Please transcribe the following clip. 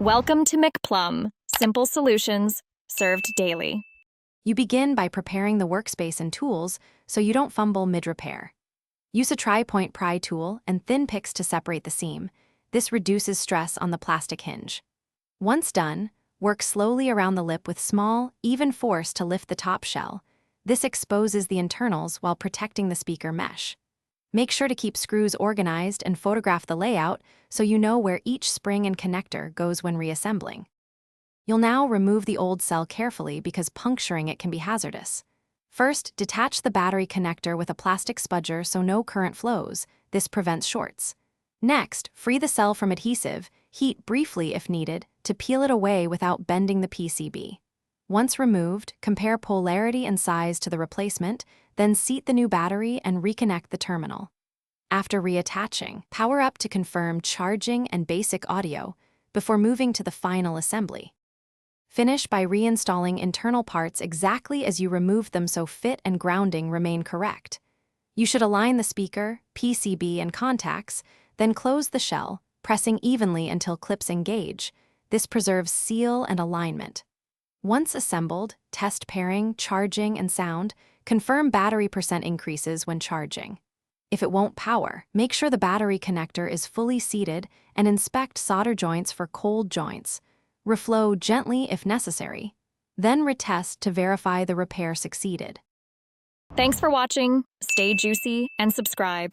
Welcome to McPlum, simple solutions served daily. You begin by preparing the workspace and tools so you don't fumble mid-repair. Use a tri-point pry tool and thin picks to separate the seam. This reduces stress on the plastic hinge. Once done, work slowly around the lip with small, even force to lift the top shell. This exposes the internals while protecting the speaker mesh. Make sure to keep screws organized and photograph the layout so you know where each spring and connector goes when reassembling. You'll now remove the old cell carefully because puncturing it can be hazardous. First, detach the battery connector with a plastic spudger so no current flows. This prevents shorts. Next, free the cell from adhesive, heat briefly if needed, to peel it away without bending the PCB. Once removed, compare polarity and size to the replacement, then seat the new battery and reconnect the terminal. After reattaching, power up to confirm charging and basic audio before moving to the final assembly. Finish by reinstalling internal parts exactly as you removed them so fit and grounding remain correct. You should align the speaker, PCB, and contacts, then close the shell, pressing evenly until clips engage. This preserves seal and alignment. Once assembled, test pairing, charging, and sound. Confirm battery percent increases when charging. If it won't power, make sure the battery connector is fully seated and inspect solder joints for cold joints. Reflow gently if necessary. Then retest to verify the repair succeeded. Thanks for watching. Stay juicy and subscribe.